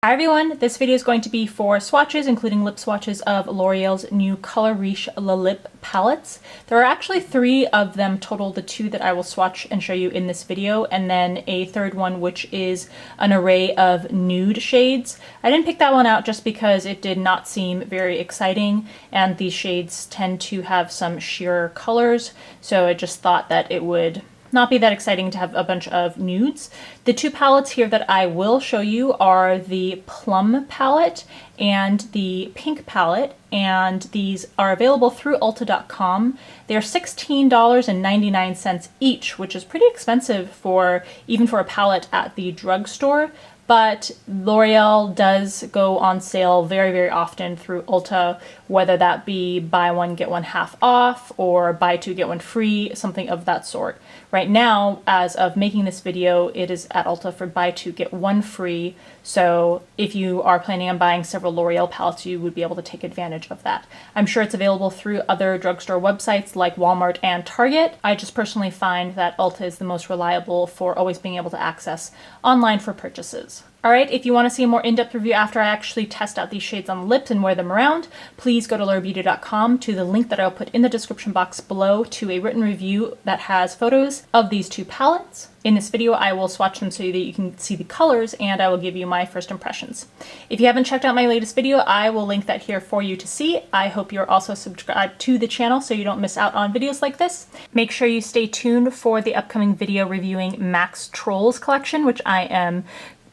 Hi everyone, this video is going to be for swatches, including lip swatches of L'Oreal's new Color Riche Le Lip palettes. There are actually 3 of them total, the 2 that I will swatch and show you in this video, and then a third one which is an array of nude shades. I didn't pick that one out just because it did not seem very exciting, and these shades tend to have some sheer colors, so I just thought that it would not be that exciting to have a bunch of nudes. The 2 palettes here that I will show you are the Plum palette and the Pink palette, and these are available through Ulta.com. They're $16.99 each, which is pretty expensive for even for a palette at the drugstore. But L'Oreal does go on sale very, very often through Ulta, whether that be buy one, get one half off, or buy 2, get one free, something of that sort. Right now, as of making this video, it is at Ulta for buy 2, get one free. So if you are planning on buying several L'Oreal palettes, you would be able to take advantage of that. I'm sure it's available through other drugstore websites like Walmart and Target. I just personally find that Ulta is the most reliable for always being able to access online for purchases. Alright, if you want to see a more in-depth review after I actually test out these shades on the lips and wear them around, please go to laurabeauty.com to the link that I'll put in the description box below to a written review that has photos of these 2 palettes. In this video, I will swatch them so that you can see the colors, and I will give you my first impressions. If you haven't checked out my latest video, I will link that here for you to see. I hope you're also subscribed to the channel so you don't miss out on videos like this. Make sure you stay tuned for the upcoming video reviewing Max Trolls collection, which I am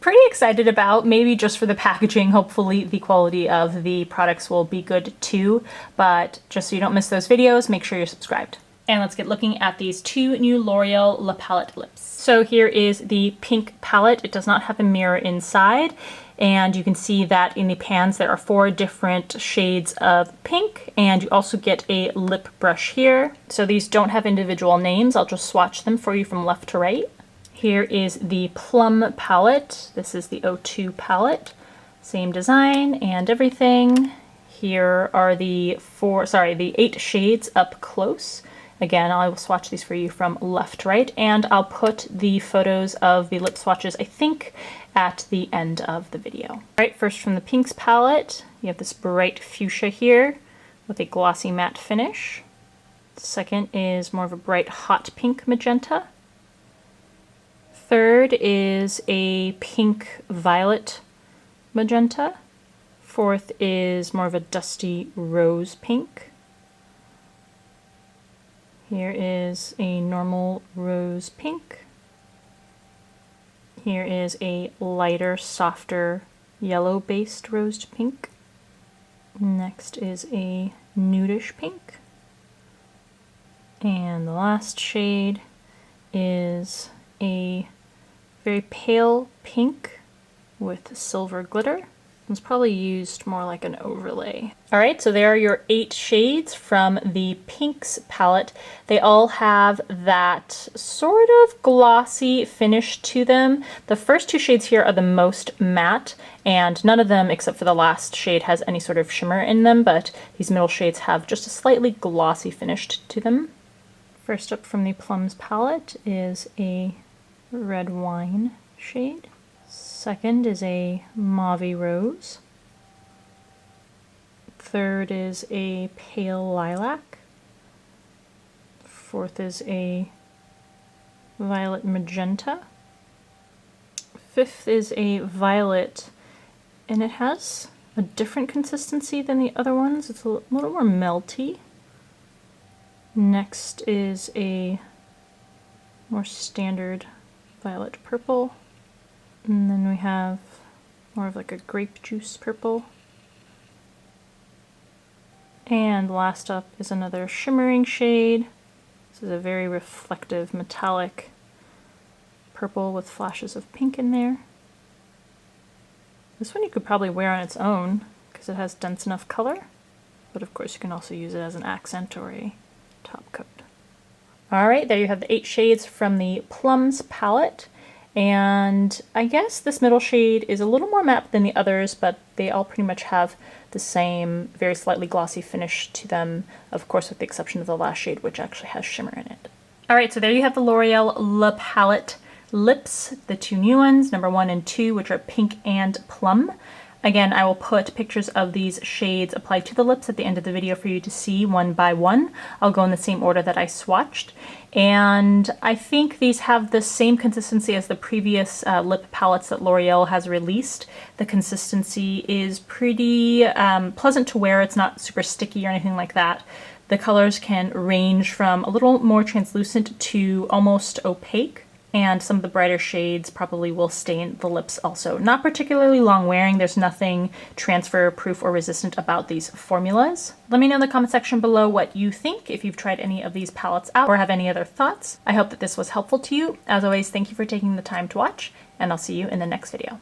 pretty excited about, maybe just for the packaging. Hopefully the quality of the products will be good too, but just so you don't miss those videos, make sure you're subscribed. And let's get looking at these 2 new L'Oreal Le Palette lips. So here is the Pink palette. It does not have a mirror inside, and you can see that in the pans there are 4 different shades of pink, and you also get a lip brush here. So these don't have individual names. I'll just swatch them for you from left to right. Here is the Plum palette. This is the O2 palette. Same design and everything. Here are the 8 shades up close. Again, I will swatch these for you from left to right, and I'll put the photos of the lip swatches, I think, at the end of the video. All right, first from the Pinks palette, you have this bright fuchsia here with a glossy matte finish. Second is more of a bright hot pink magenta. Third is a pink violet magenta. Fourth is more of a dusty rose pink. Here is a normal rose pink. Here is a lighter, softer, yellow-based rose pink. Next is a nudish pink. And the last shade is a very pale pink with silver glitter. It's probably used more like an overlay. Alright, so there are your 8 shades from the Pinks palette. They all have that sort of glossy finish to them. The first 2 shades here are the most matte, and none of them, except for the last shade, has any sort of shimmer in them, but these middle shades have just a slightly glossy finish to them. First up from the Plums palette is a red wine shade. Second is a mauve rose. Third is a pale lilac. Fourth is a violet magenta. Fifth is a violet, and it has a different consistency than the other ones. It's a little more melty. Next is a more standard violet purple. And then we have more of like a grape juice purple. And last up is another shimmering shade. This is a very reflective metallic purple with flashes of pink in there. This one you could probably wear on its own because it has dense enough color, but of course you can also use it as an accent or a top coat. Alright, there you have the 8 shades from the Plums palette. And I guess this middle shade is a little more matte than the others, but they all pretty much have the same very slightly glossy finish to them, of course with the exception of the last shade, which actually has shimmer in it. Alright, so there you have the L'Oreal Le Palette lips, the two new ones, number 1 and 2, which are Pink and Plum. Again, I will put pictures of these shades applied to the lips at the end of the video for you to see one by one. I'll go in the same order that I swatched. And I think these have the same consistency as the previous lip palettes that L'Oreal has released. The consistency is pretty pleasant to wear. It's not super sticky or anything like that. The colors can range from a little more translucent to almost opaque. And some of the brighter shades probably will stain the lips also. Not particularly long wearing. There's nothing transfer proof or resistant about these formulas. Let me know in the comment section below what you think, if you've tried any of these palettes out or have any other thoughts. I hope that this was helpful to you. As always, thank you for taking the time to watch, and I'll see you in the next video.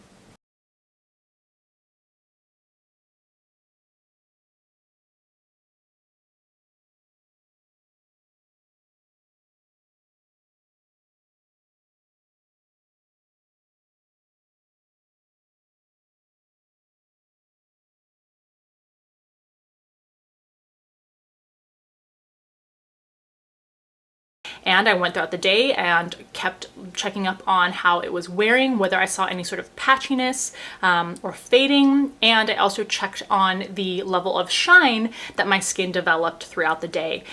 And I went throughout the day and kept checking up on how it was wearing, whether I saw any sort of patchiness or fading. And I also checked on the level of shine that my skin developed throughout the day.